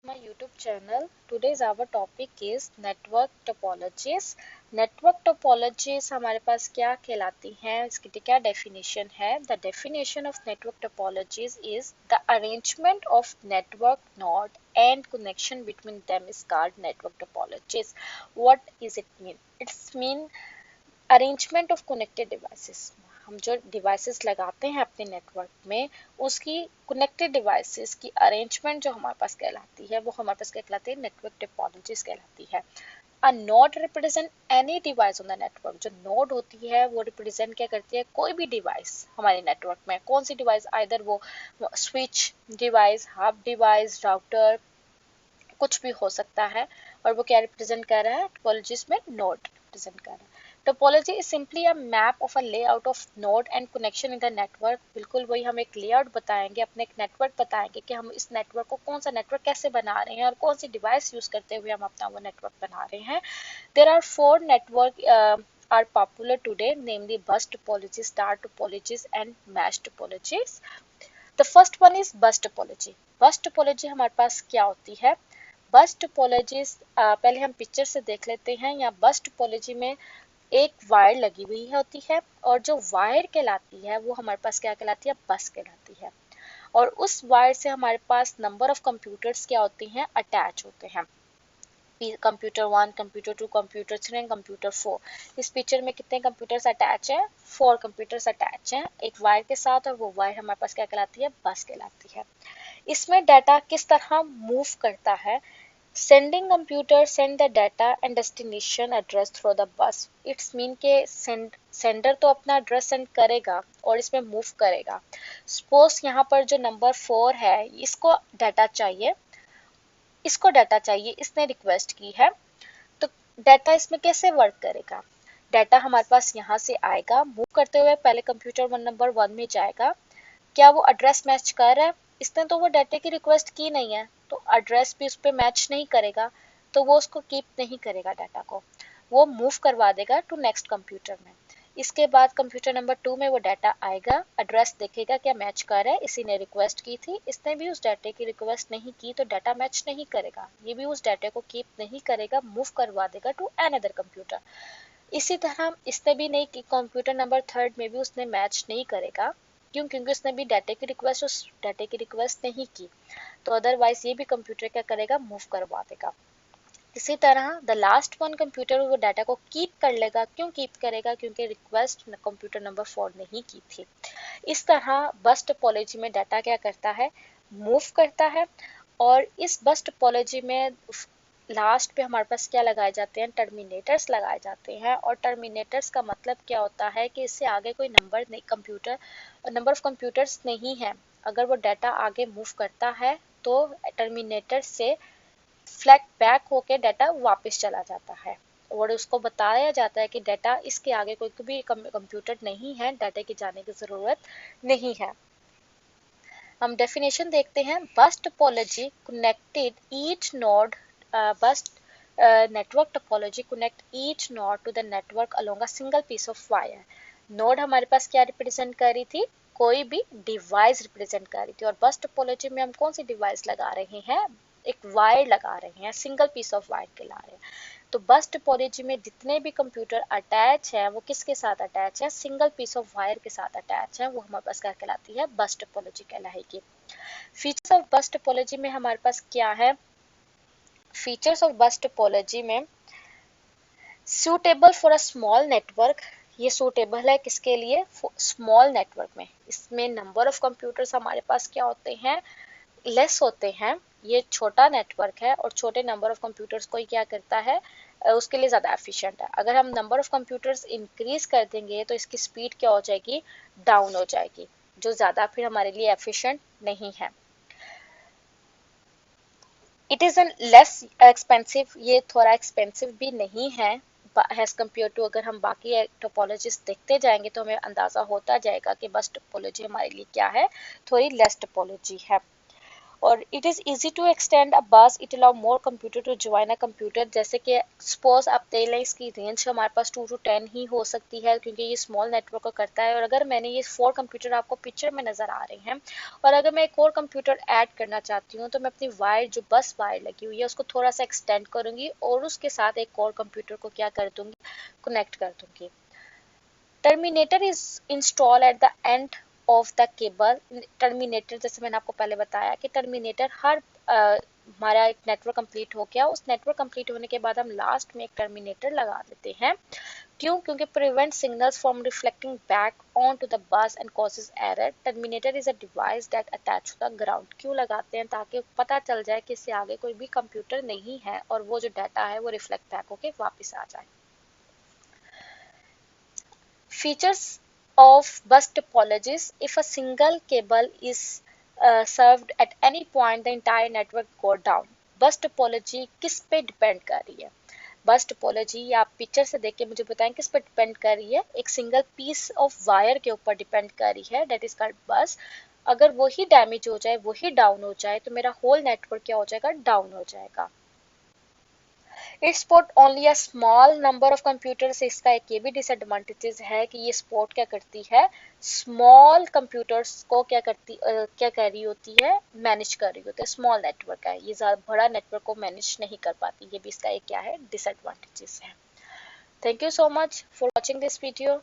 my YouTube channel. Today's our topic is network topologies. Network topologies हमारे पास क्या कहलाती हैं, इसकी क्या definition है? The definition of network topologies is the arrangement of network node and connection between them is called network topologies. What is it mean? It's mean arrangement of connected devices. हम जो डिवाइसेस लगाते हैं अपने network में, उसकी connected devices की arrangement जो हमारे पास कहलाती है, वो हमारे पास क्या कहलाती है? नेटवर्क टोपोलॉजीज कहलाती है। A node represent any device on the network. जो नोड होती है वो रिप्रेजेंट क्या करती है? कोई भी डिवाइस हमारे नेटवर्क में। कौन सी डिवाइस? आइदर वो switch device, hub device, router, कुछ भी हो सकता है। और वो क्या रिप्रेजेंट कर रहा है? टोपोलॉजीज में नोड रिप्रेजेंट कर रहा है। Topology is simply a map of a layout of node and connection in the network. बिल्कुल वही, हम एक लेआउट बताएंगे, अपने एक नेटवर्क बताएंगे कि हम इस नेटवर्क को, कौन सा नेटवर्क कैसे बना रहे हैं और कौन सी डिवाइस यूज करते हुए हम अपना वो नेटवर्क बना रहे हैं। There are four network are popular today, namely bus topologies, star topologies and mesh topologies. The first one is bus topology. Bus topology हमारे पास क्या होती है? बस टोपोलॉजीज पहले हम पिक्चर से देख लेते हैं। या बस टोपोलॉजी में एक वायर लगी हुई होती है और जो वायर कहलाती है वो हमारे पास क्या कहलाती है? बस कहलाती है। और उस वायर से हमारे पास नंबर ऑफ कंप्यूटर्स क्या होते हैं? अटैच होते हैं। Computer 1, computer 2, computer 3 and computer 4। इस पिक्चर में कितने कंप्यूटर्स अटैच हैं? 4 कंप्यूटर्स अटैच हैं एक वायर के साथ, और वो वायर हमारे पास क्या कहलाती है? बस कहलाती है। इसमें डाटा किस तरह मूव करता है? Sending computer send the data and destination address through the bus. It's mean के सेंडर तो अपना एड्रेस सेंड करेगा और इसमें मूव करेगा। सपोज यहाँ पर जो नंबर 4 है, इसको डाटा चाहिए, इसने रिक्वेस्ट की है। तो डाटा इसमें कैसे वर्क करेगा? डाटा हमारे पास यहाँ से आएगा, मूव करते हुए पहले कंप्यूटर नंबर 1 में जाएगा। क्या वो एड्रेस मैच कर रहा है? इसने तो वो डाटा की रिक्वेस्ट की नहीं है, तो एड्रेस भी उस पर मैच नहीं करेगा, तो वो उसको कीप नहीं करेगा डाटा को, वो मूव करवा देगा टू नेक्स्ट कंप्यूटर में। इसके बाद कंप्यूटर नंबर 2 में वो डाटा आएगा, एड्रेस देखेगा क्या मैच कर रहा है, इसी ने रिक्वेस्ट की थी, इसने भी उस डाटा की रिक्वेस्ट नहीं की, तो डाटा मैच नहीं करेगा, ये भी उस डाटा को कीप नहीं करेगा, मूव करवा देगा टू अनदर कंप्यूटर। इसी तरह इसने भी नहीं की, कंप्यूटर नंबर 3 में भी उसने मैच नहीं करेगा। क्यों? क्योंकि उसने भी डाटा की रिक्वेस्ट, उस डाटा की रिक्वेस्ट नहीं की, तो अदरवाइज ये भी कंप्यूटर क्या करेगा? मूव करवा देगा। इसी तरह द लास्ट वन कंप्यूटर वो डाटा को कीप कर लेगा। क्यों कीप करेगा? क्योंकि रिक्वेस्ट कंप्यूटर नंबर 4 ने ही की थी। इस तरह बस टोपोलॉजी में डाटा क्या करता है? मूव करता है। और इस बस टोपोलॉजी में लास्ट पे हमारे पास क्या लगाए जाते हैं? टर्मिनेटर्स लगाए जाते हैं। और टर्मिनेटर्स का मतलब क्या होता है कि इससे आगे कोई नंबर ऑफ कंप्यूटर्स नहीं है। अगर वो डाटा आगे मूव करता है तो टर्मिनेटर से फ्लैग बैक होके डाटा वापस चला जाता है, और उसको बताया जाता है कि डाटा इसके आगे कोई भी कंप्यूटर नहीं है, डाटा की जाने की जरूरत नहीं है। हम डेफिनेशन देखते हैं। Bus topology connected each node bus network topology connect each node to the network along a single piece of wire. Node हमारे पास क्या रिप्रेजेंट कर रही थी? कोई भी डिवाइस रिप्रेजेंट कर रही थी। और बस टोपोलॉजी में हम कौन सी डिवाइस लगा रहे हैं? एक वायर लगा रहे हैं, सिंगल पीस ऑफ वायर के ला रहे हैं। तो बस टोपोलॉजी में जितने भी कंप्यूटर अटैच है वो किसके साथ अटैच है? सिंगल पीस ऑफ वायर के साथ अटैच है, वो हमारे पास क्या कहलाती है? बस टोपोलॉजी कहलाएगी। फीचर्स ऑफ बस टोपोलॉजी में हमारे पास क्या है? फीचर्स ऑफ बस टोपोलॉजी में suitable for a small network. ये सूटेबल है किसके लिए? स्मॉल नेटवर्क में। इसमें नंबर ऑफ कंप्यूटर्स हमारे पास क्या होते हैं? लेस होते हैं। ये छोटा नेटवर्क है और छोटे नंबर ऑफ कंप्यूटर्स को ही क्या करता है? उसके लिए ज़्यादा एफिशिएंट है। अगर हम नंबर ऑफ कंप्यूटर्स इंक्रीज कर देंगे तो इसकी स्पीड क्या हो जाएगी? डाउन हो जाएगी, जो ज़्यादा फिर हमारे लिए एफिशिएंट नहीं है। It is an less expensive, ये थोड़ा एक्सपेंसिव भी नहीं है एज कम्पेयर टू। अगर हम बाकी टोपोलॉजीज देखते जाएंगे तो हमें अंदाज़ा होता जाएगा कि बस टोपोलॉजी हमारे लिए क्या है? थोड़ी लेस टोपोलॉजी है। और it is easy to extend a bus, it allow more computer to join a computer. जैसे कि सपोज आप ले लें इसकी रेंज हमारे पास 2 to 10 ही हो सकती है, क्योंकि ये स्मॉल नेटवर्क को करता है। और अगर मैंने ये 4 कंप्यूटर आपको पिक्चर में नज़र आ रहे हैं, और अगर मैं एक और कंप्यूटर ऐड करना चाहती हूँ, तो मैं अपनी वायर जो बस वायर लगी हुई है उसको थोड़ा सा एक्सटेंड करूँगी और उसके साथ एक और कंप्यूटर को क्या कर दूँगी, कनेक्ट कर दूँगी। Terminator is install at the end of the cable. Terminator जैसे मैंने आपको पहले बताया कि टर्मिनेटर हर हमारा एक नेटवर्क कंप्लीट हो गया, उस नेटवर्क कंप्लीट होने के बाद हम लास्ट में एक टर्मिनेटर लगा देते हैं। क्यों? क्योंकि prevent signals from reflecting back on to the bus and causes error. Terminator is a device that attach to the ground. क्यों लगाते हैं? ताकि पता चल जाए कि इससे आगे कोई भी कंप्यूटर नहीं है और वो जो डाटा है वो रिफ्लेक्ट बैक होके वापस आ जाए। Features of bus topologies: if a single cable is served at any point, the entire network go down. बस टोपोलॉजी किस पे डिपेंड कर रही है? बस टोपोलॉजी आप पिक्चर से देख के मुझे बताएं किस पे डिपेंड कर रही है। एक सिंगल पीस ऑफ वायर के ऊपर डिपेंड कर रही है, दैट इज कॉल्ड बस। अगर वही डैमेज हो जाए, वही डाउन हो जाए, तो मेरा होल नेटवर्क क्या हो जाएगा? डाउन हो जाएगा। It support only a small number of computers. इसका एक ये भी डिसएडवांटेजेस है कि ये सपोर्ट क्या करती है, स्मॉल कंप्यूटर्स को क्या कर रही होती है, मैनेज कर रही होती है। स्मॉल नेटवर्क है ये, ज़्यादा बड़ा नेटवर्क को मैनेज नहीं कर पाती। ये भी इसका एक क्या है, डिसएडवांटेजेस है। Thank you so much for watching this video.